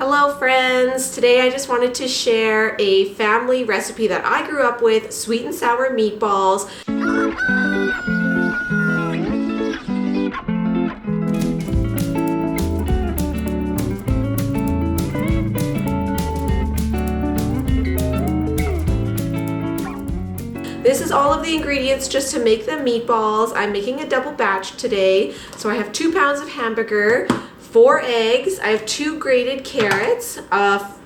Hello friends! Today I just wanted to share a family recipe that I grew up with, sweet and sour meatballs. This is all of the ingredients just to make the meatballs. I'm making a double batch today. So I have 2 pounds of hamburger, 4 eggs, I have 2 grated carrots,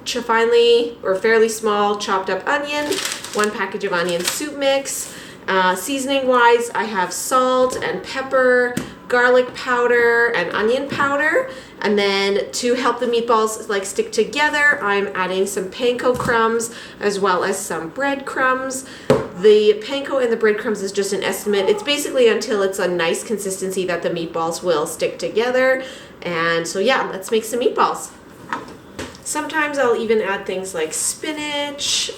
finely or fairly small chopped up onion, 1 package of onion soup mix. Seasoning wise, I have salt and pepper, garlic powder and onion powder. And then to help the meatballs stick together, I'm adding some panko crumbs as well as some breadcrumbs. The panko and the breadcrumbs is just an estimate. It's basically until it's a nice consistency that the meatballs will stick together. And so yeah, let's make some meatballs. Sometimes I'll even add things like spinach,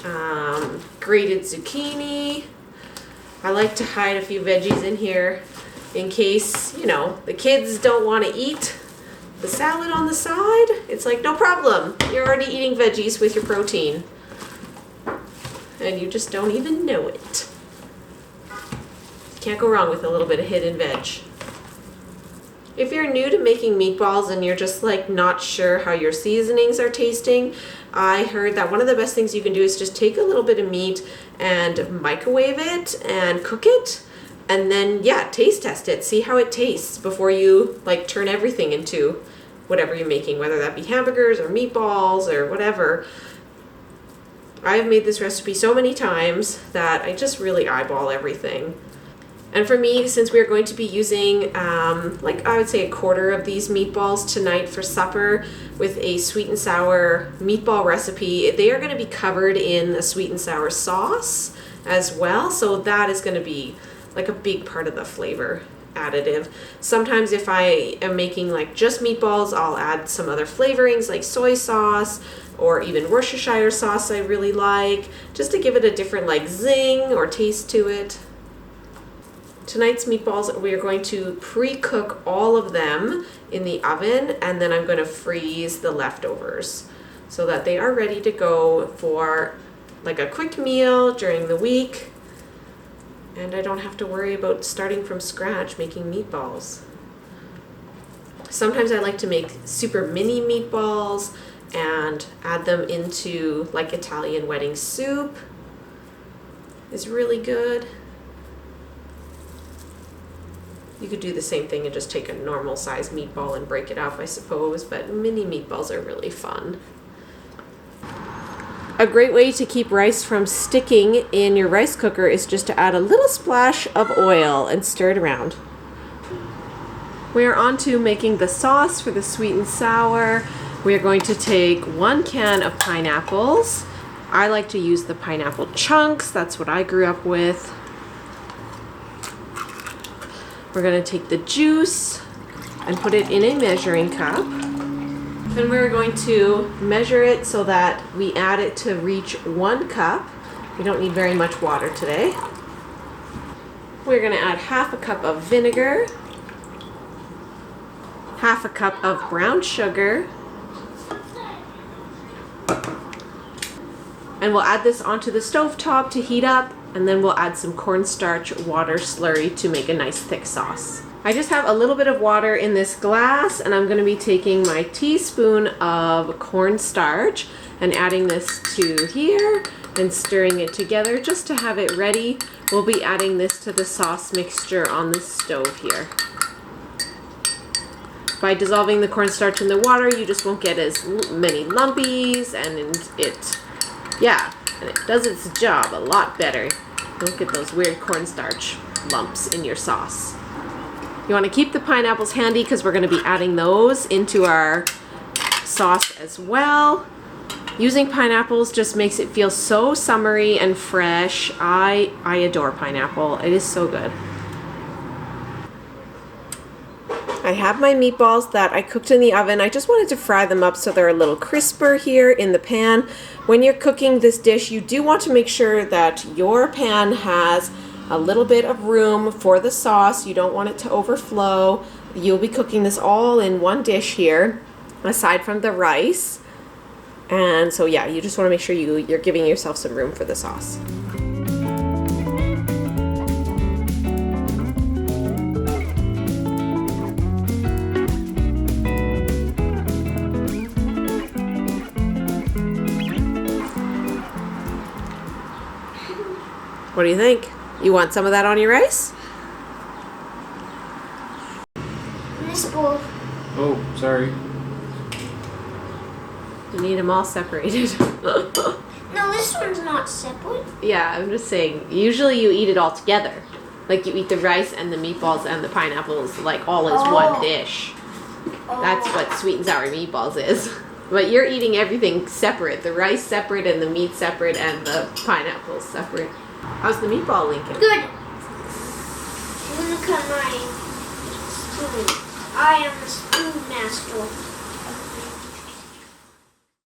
grated zucchini. I like to hide a few veggies in here in case, the kids don't want to eat the salad on the side. It's like, no problem. You're already eating veggies with your protein. And you just don't even know it. Can't go wrong with a little bit of hidden veg. If you're new to making meatballs and you're just not sure how your seasonings are tasting, I heard that one of the best things you can do is just take a little bit of meat and microwave it and cook it. And then, yeah, taste test it. See how it tastes before you turn everything into whatever you're making, whether that be hamburgers or meatballs or whatever. I've made this recipe so many times that I just really eyeball everything. And for me, since we're going to be using, I would say a quarter of these meatballs tonight for supper with a sweet and sour meatball recipe, they are going to be covered in a sweet and sour sauce as well. So that is going to be a big part of the flavor additive. Sometimes if I am making just meatballs, I'll add some other flavorings like soy sauce or even Worcestershire sauce I really like, just to give it a different zing or taste to it. Tonight's meatballs, we are going to pre-cook all of them in the oven, and then I'm going to freeze the leftovers so that they are ready to go for a quick meal during the week. And I don't have to worry about starting from scratch making meatballs. Sometimes I like to make super mini meatballs and add them into Italian wedding soup. It's really good. You could do the same thing and just take a normal size meatball and break it up, I suppose, but mini meatballs are really fun. A great way to keep rice from sticking in your rice cooker is just to add a little splash of oil and stir it around. We are on to making the sauce for the sweet and sour. We are going to take 1 can of pineapples. I like to use the pineapple chunks. That's what I grew up with. We're going to take the juice and put it in a measuring cup. Then we're going to measure it so that we add it to reach 1 cup. We don't need very much water today. We're going to add half a cup of vinegar, half a cup of brown sugar, and we'll add this onto the stovetop to heat up, and then we'll add some cornstarch water slurry to make a nice thick sauce. I just have a little bit of water in this glass, and I'm going to be taking my teaspoon of cornstarch and adding this to here and stirring it together just to have it ready. We'll be adding this to the sauce mixture on the stove here. By dissolving the cornstarch in the water, you just won't get as many lumpies, and it does its job a lot better. Don't get those weird cornstarch lumps in your sauce. You want to keep the pineapples handy because we're going to be adding those into our sauce as well. Using pineapples just makes it feel so summery and fresh. I adore pineapple. It is so good. I have my meatballs that I cooked in the oven. I just wanted to fry them up so they're a little crisper here in the pan. When you're cooking this dish, you do want to make sure that your pan has a little bit of room for the sauce. You don't want it to overflow. You'll be cooking this all in one dish here, aside from the rice. And so yeah, you just want to make sure you're giving yourself some room for the sauce. What do you think? You want some of that on your rice? This bowl. Oh, sorry. You need them all separated. No, this one's not separate. Yeah, I'm just saying, usually you eat it all together. Like you eat the rice and the meatballs and the pineapples like all as one dish. That's what sweet and sour meatballs is. But you're eating everything separate. The rice separate and the meat separate and the pineapples separate. How's the meatball, Lincoln? Good. I'm gonna cut my spoon. I am the spoon master.